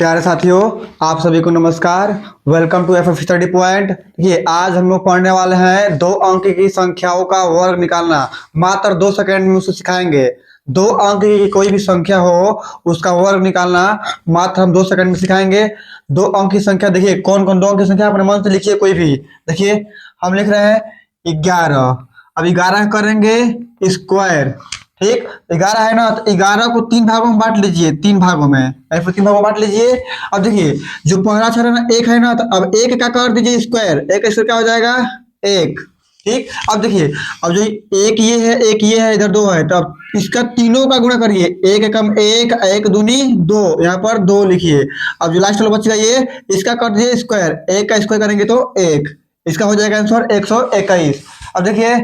प्यारे साथियों, आप सभी को नमस्कार। Welcome to F study point. ये आज हम लोग पढ़ने वाले हैं 2 अंक की संख्याओं का वर्ग निकालना। मात्र 2 सेकंड में उसे सिखाएंगे। 2 अंक की कोई भी संख्या हो उसका वर्ग निकालना मात्र हम 2 सेकंड में सिखाएंगे। 2 अंक की संख्या देखिए, कौन कौन 2 अंक की संख्या अपने मन से लिखिए कोई भी। देखिए, हम लिख रहे हैं 11। अब 11 करेंगे स्क्वायर। ठीक, 11 है ना, तो 11 को 3 भागों में बांट लीजिए। 3 भागों में, ऐसे 3 भागों में बांट लीजिए। अब देखिए, जो पहला अक्षर है ना, एक है ना, तो अब एक का कर दीजिए स्क्वायर। एक स्क्वायर क्या हो जाएगा? एक। ठीक, अब देखिए, अब जो एक ये है, एक ये है, इधर 2 है, तो अब इसका तीनों का गुणा करिए। एक एकम एक, एक दूनी 2, यहाँ पर 2 लिखिए। अब जो लास्ट वाला बचेगा ये, इसका कर दीजिए स्क्वायर। एक का स्क्वायर करेंगे तो एक, इसका हो जाएगा आंसर 121। अब देखिए,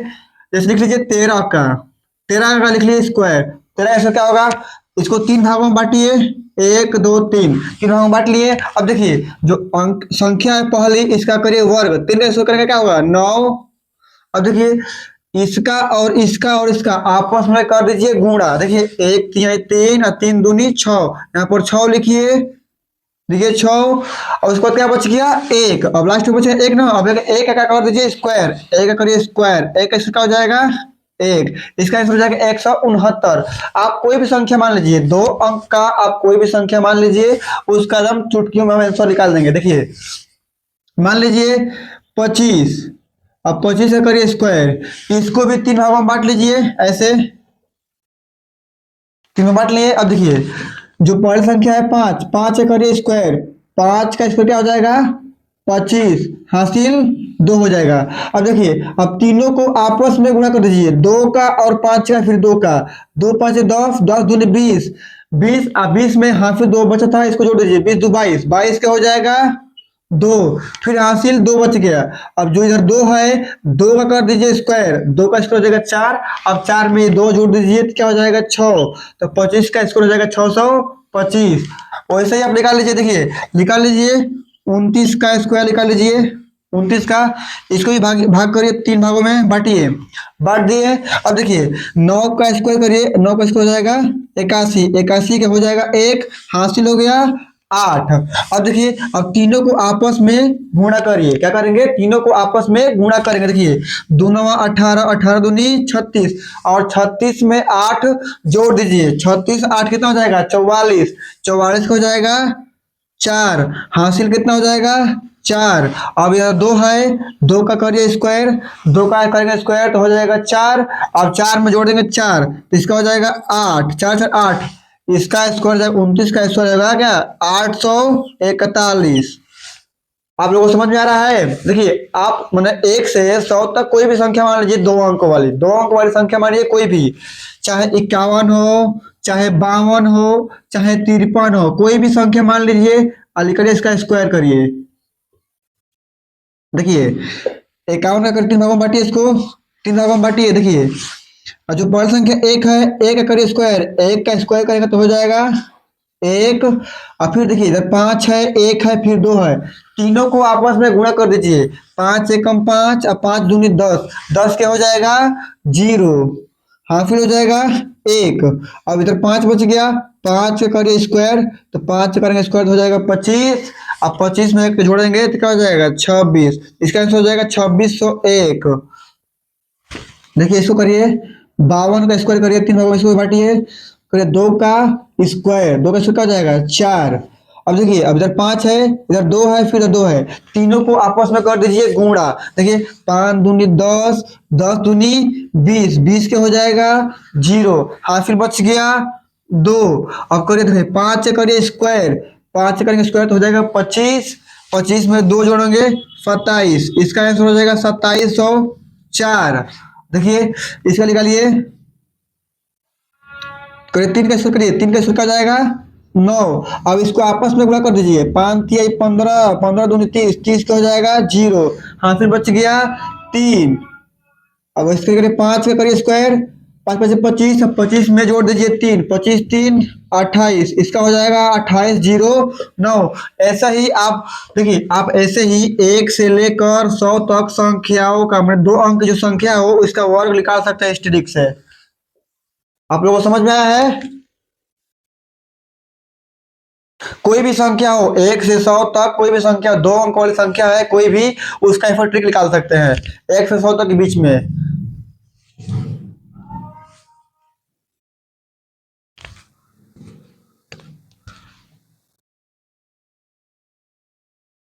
जैसे लिख लीजिए 13 का, 13 का लिख लिए स्क्वायर। 13 ऐसा क्या होगा? इसको 3 भागों में बांटिए। 1 2 3, 3 भागों में बांट लिए। अब देखिए, जो अंक संख्या है पहली, इसका करिए वर्ग। 3 का स्क्वायर करेंगे क्या होगा? 9। अब देखिए, इसका और इसका आपस में कर दीजिए गुणा। देखिए, 1 3 3 और 3 दूनी 6, यहाँ पर 6 लिखिए। देखिए 6, और उसके बाद क्या बच गया? एक। अब लास्ट में बचे एक ना, अब एक का कर दीजिए स्क्वायर। एक का करिए स्क्वायर। एक का हो जाएगा एक, इसका आंसर हो जाएगा 169। आप कोई भी संख्या मान लीजिए, 2 अंक का आप कोई भी संख्या मान लीजिए, उसका हम चुटकियों में आंसर निकाल देंगे। देखिए, मान लीजिए 25। अब 25 का करिए स्क्वायर। इसको भी 3 भागों में बांट लीजिए, ऐसे 3 में बांट लिए। अब देखिए, जो पहली संख्या है 5, 5 का करिए स्क्वायर। 5 का स्क्वायर क्या हो जाएगा? 25 हासिल 2 हो जाएगा। अब देखिए, अब तीनों को आपस में गुणा कर दीजिए। 2 का और 5 का, फिर 2 का। 2 5 10, 10 दूनी 20, 20 और 20 में हासिल 2 बचा था, इसको जोड़ दीजिए। 20 2 22, 22 क्या हो जाएगा? 2। फिर हासिल 2 बच गया। अब जो इधर 2 है, 2 का कर दीजिए स्क्वायर। 2 का स्क्वायर हो जाएगा 4। अब 4 में 2 जोड़ दीजिए तो क्या हो जाएगा? 6। तो 25 का स्क्वायर हो जाएगा 625। वैसे ही आप निकाल लीजिए। देखिए, निकाल लीजिए 29 का स्क्वायर निकाल लीजिए। 29 का, इसको भी भाग भाग करिए, 3 भागों में बांटिए। बांट दिए। अब देखिए, 9 का स्क्वायर करिए। 9 का स्क्वायर हो जाएगा 81। 81 का हो जाएगा एक, हासिल हो गया 8। अब देखिए, अब तीनों को आपस में गुणा करिए। क्या करेंगे? तीनों को आपस में गुणा करेंगे। देखिए, 2 9 18, 18 दूनी 36, और 36 में 8 जोड़ दीजिए। 36 8 कितना हो जाएगा? 44। 44 का हो जाएगा 4, हासिल कितना हो जाएगा? 4। अब यह 2 है, 2 का करिए स्क्वायर। 2 का करेंगे स्क्वायर तो हो जाएगा 4। अब 4 में जोड़ देंगे 4, तो इसका हो जाएगा 8। 4 4 8, इसका स्क्वायर जाएगा 29 का स्क्वायर जाएगा क्या? 841। आप लोगों को समझ में आ रहा है? देखिए, आप मैंने 1 से 100 तक कोई भी संख्या मान लीजिए। 2 अंक वाली संख्या मानिए कोई भी, चाहे 51 हो, चाहे 52 हो, चाहे 53 हो, कोई भी संख्या मान लीजिए। और करिए इसका स्क्वायर करिए। देखिए, 51 का कर 3 भागों में बांटिए। इसको 3 भागों में बांटिए। देखिए, और जो पहली संख्या एक है, एक का करिए स्क्वायर। एक का स्क्वायर करेगा तो हो जाएगा एक। और फिर देखिए, इधर 5 है, एक है, फिर 2 है। तीनों को आपस में गुणा कर दीजिए। 5 एकम 5 और 5 दूनी 10, 10 क्या हो जाएगा? 0, हासिल हो जाएगा 1। अब इधर 5 बच गया। 5 का करिए स्क्वायर, तो 5 करेंगे स्क्वायर तो हो जाएगा 25। अब 25 में एक जोड़ेंगे तो क्या हो जाएगा? 26। इसका आंसर हो जाएगा 2601। देखिए, इसको करिए 52 का स्क्वायर करिए। 3 भागों में इसको बांटिए। करिए 2 का स्क्वायर। 2 का स्क्वायर क्या हो जाएगा? 4। अब देखिए, अब इधर 5 है, इधर 2 है, फिर इधर 2 है। तीनों को आपस में कर दीजिए गुणा। देखिए, 5 दूनी 10, 10 दूनी 20, 20 के हो जाएगा 0, हासिल बच गया 2। अब करिए, देखिए 5 से करिए स्क्वायर। 5 से करेंगे स्क्वायर तो हो जाएगा 25। 25 में 2 जोड़ेंगे 27, इसका आंसर हो जाएगा 2704। देखिए, इसका निकालिए। करिए 3 का स्क्वायर करिए। 3 का स्क्वायर क्या जाएगा? 9। अब इसको आपस में गुणा कर दीजिए। 5 तिया 15, 15 दूनी 30, 30 का हो जाएगा 0, हासिल बच गया 3। अब इसके करिए 5 का करिए स्क्वायर। 5 5 25, अब 25 में जोड़ दीजिए 3, 25 3 28, इसका हो जाएगा 2809। ऐसा ही आप देखिए, आप ऐसे ही 1 से लेकर 100 तक संख्याओं का, मतलब 2 अंक जो संख्या हो उसका वर्ग निकाल सकते हैं इस ट्रिक से। आप लोगों को समझ में आया है? कोई भी संख्या हो 1 से 100 तक, कोई भी संख्या 2 अंक वाली संख्या है कोई भी, उसका एफर्ट ट्रिक निकाल सकते हैं 1 से 100 तक के बीच में।